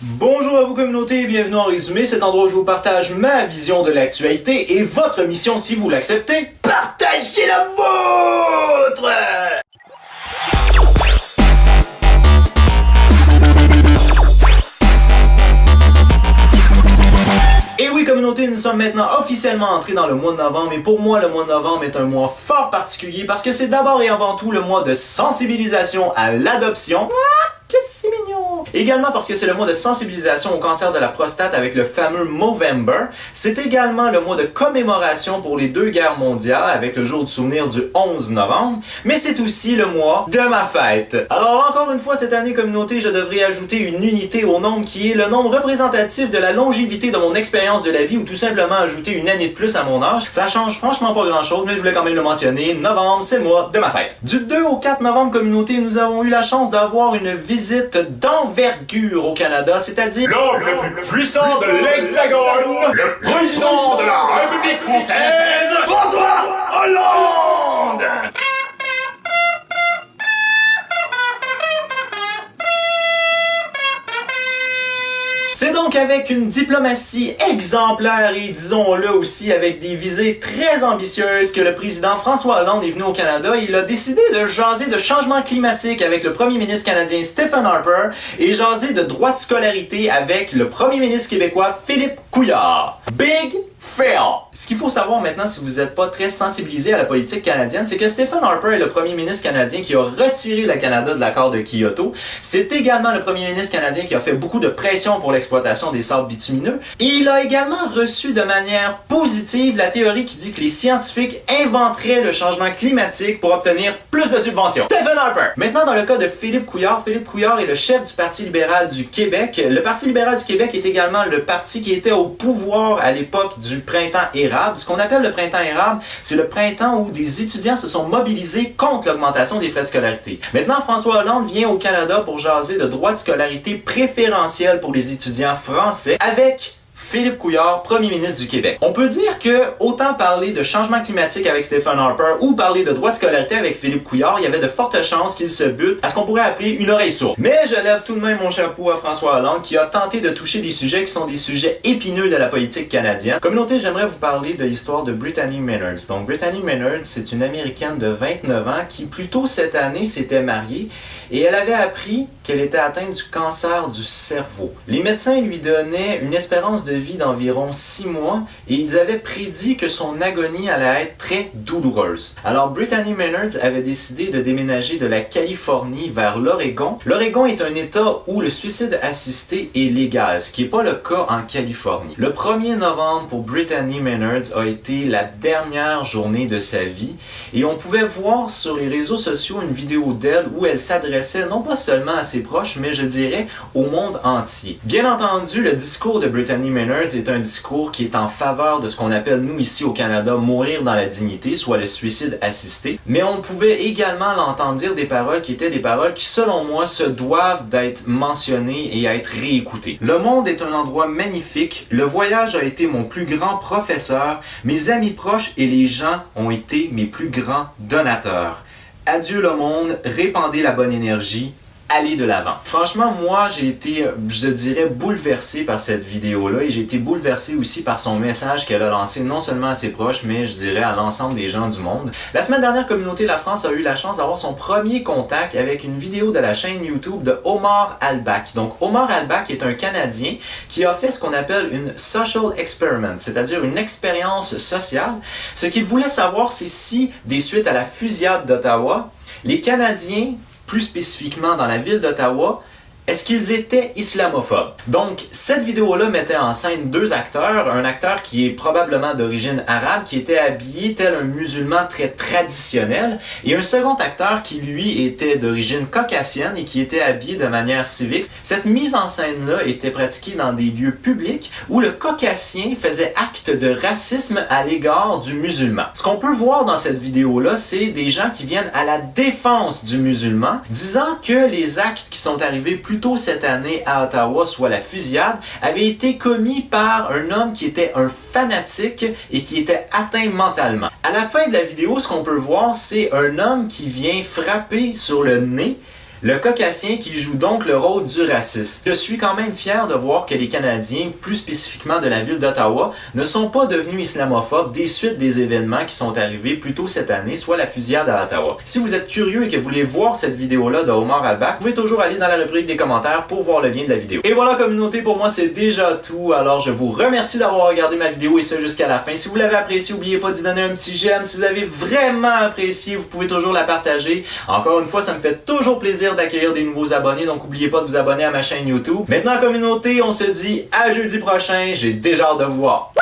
Bonjour à vous communauté et bienvenue en résumé, cet endroit où je vous partage ma vision de l'actualité et votre mission si vous l'acceptez, partagez la vôtre! Et oui communauté, nous sommes maintenant officiellement entrés dans le mois de novembre et pour moi le mois de novembre est un mois fort particulier parce que c'est d'abord et avant tout le mois de sensibilisation à l'adoption. Que c'est mignon! Également parce que c'est le mois de sensibilisation au cancer de la prostate avec le fameux Movember. C'est également le mois de commémoration pour les deux guerres mondiales avec le jour du souvenir du 11 novembre. Mais c'est aussi le mois de ma fête. Alors encore une fois cette année communauté, je devrais ajouter une unité au nombre qui est le nombre représentatif de la longévité de mon expérience de la vie ou tout simplement ajouter une année de plus à mon âge. Ça change franchement pas grand chose mais je voulais quand même le mentionner. Novembre, c'est le mois de ma fête. Du 2 au 4 novembre communauté, nous avons eu la chance d'avoir une visite d'envergure au Canada, c'est-à-dire l'homme le plus puissant de l'Hexagone, le président de la République française, François Hollande! C'est donc avec une diplomatie exemplaire et disons-le aussi avec des visées très ambitieuses que le président François Hollande est venu au Canada et il a décidé de jaser de changement climatique avec le premier ministre canadien Stephen Harper et jaser de droits de scolarité avec le premier ministre québécois Philippe Couillard. Big fail! Ce qu'il faut savoir maintenant, si vous n'êtes pas très sensibilisé à la politique canadienne, c'est que Stephen Harper est le premier ministre canadien qui a retiré le Canada de l'accord de Kyoto. C'est également le premier ministre canadien qui a fait beaucoup de pression pour l'exploitation des sables bitumineux. Et il a également reçu de manière positive la théorie qui dit que les scientifiques inventeraient le changement climatique pour obtenir plus de subventions. Stephen Harper! Maintenant, dans le cas de Philippe Couillard est le chef du Parti libéral du Québec. Le Parti libéral du Québec est également le parti qui était au pouvoir à l'époque du printemps érable. Ce qu'on appelle le printemps érable, c'est le printemps où des étudiants se sont mobilisés contre l'augmentation des frais de scolarité. Maintenant, François Hollande vient au Canada pour jaser de droits de scolarité préférentiels pour les étudiants français avec Philippe Couillard, premier ministre du Québec. On peut dire que autant parler de changement climatique avec Stephen Harper ou parler de droits de scolarité avec Philippe Couillard, il y avait de fortes chances qu'il se bute à ce qu'on pourrait appeler une oreille sourde. Mais je lève tout de même mon chapeau à François Hollande qui a tenté de toucher des sujets qui sont des sujets épineux de la politique canadienne. Communauté, j'aimerais vous parler de l'histoire de Brittany Maynard. Donc Brittany Maynard, c'est une Américaine de 29 ans qui plus tôt cette année s'était mariée et elle avait appris qu'elle était atteinte du cancer du cerveau. Les médecins lui donnaient une espérance de vie d'environ 6 mois et ils avaient prédit que son agonie allait être très douloureuse. Alors Brittany Maynard avait décidé de déménager de la Californie vers l'Oregon. L'Oregon est un état où le suicide assisté est légal, ce qui n'est pas le cas en Californie. Le 1er novembre pour Brittany Maynard a été la dernière journée de sa vie et on pouvait voir sur les réseaux sociaux une vidéo d'elle où elle s'adressait non pas seulement à ses proches, mais je dirais au monde entier. Bien entendu, le discours de Brittany Maynard est un discours qui est en faveur de ce qu'on appelle nous ici au Canada mourir dans la dignité, soit le suicide assisté. Mais on pouvait également l'entendre dire des paroles qui étaient des paroles qui selon moi se doivent d'être mentionnées et à être réécoutées. Le monde est un endroit magnifique, le voyage a été mon plus grand professeur, mes amis proches et les gens ont été mes plus grands donateurs. Adieu le monde, répandez la bonne énergie, aller de l'avant. Franchement, moi, j'ai été, je dirais, bouleversé par cette vidéo-là et j'ai été bouleversé aussi par son message qu'elle a lancé non seulement à ses proches, mais je dirais à l'ensemble des gens du monde. La semaine dernière, Communauté La France a eu la chance d'avoir son premier contact avec une vidéo de la chaîne YouTube de Omar Al-Bak. Donc, Omar Al-Bak est un Canadien qui a fait ce qu'on appelle une social experiment, c'est-à-dire une expérience sociale. Ce qu'il voulait savoir, c'est si, des suites à la fusillade d'Ottawa, les Canadiens, plus spécifiquement dans la ville d'Ottawa, est-ce qu'ils étaient islamophobes? Donc, cette vidéo-là mettait en scène deux acteurs. Un acteur qui est probablement d'origine arabe, qui était habillé tel un musulman très traditionnel, et un second acteur qui, lui, était d'origine caucasienne et qui était habillé de manière civique. Cette mise en scène-là était pratiquée dans des lieux publics où le caucasien faisait acte de racisme à l'égard du musulman. Ce qu'on peut voir dans cette vidéo-là, c'est des gens qui viennent à la défense du musulman, disant que les actes qui sont arrivés plus tôt cette année à Ottawa, soit la fusillade, avait été commis par un homme qui était un fanatique et qui était atteint mentalement. À la fin de la vidéo, ce qu'on peut voir, c'est un homme qui vient frapper sur le nez Le caucasien qui joue donc le rôle du raciste. Je suis quand même fier de voir que les Canadiens, plus spécifiquement de la ville d'Ottawa, ne sont pas devenus islamophobes des suites des événements qui sont arrivés plus tôt cette année, soit la fusillade à Ottawa. Si vous êtes curieux et que vous voulez voir cette vidéo-là de Omar Al-Bakr, vous pouvez toujours aller dans la rubrique des commentaires pour voir le lien de la vidéo. Et voilà communauté, pour moi c'est déjà tout, alors je vous remercie d'avoir regardé ma vidéo et ce jusqu'à la fin. Si vous l'avez apprécié, n'oubliez pas d'y donner un petit j'aime. Si vous avez vraiment apprécié, vous pouvez toujours la partager. Encore une fois, ça me fait toujours plaisir d'accueillir des nouveaux abonnés, donc n'oubliez pas de vous abonner à ma chaîne YouTube. Maintenant communauté, on se dit à jeudi prochain, j'ai déjà hâte de vous voir.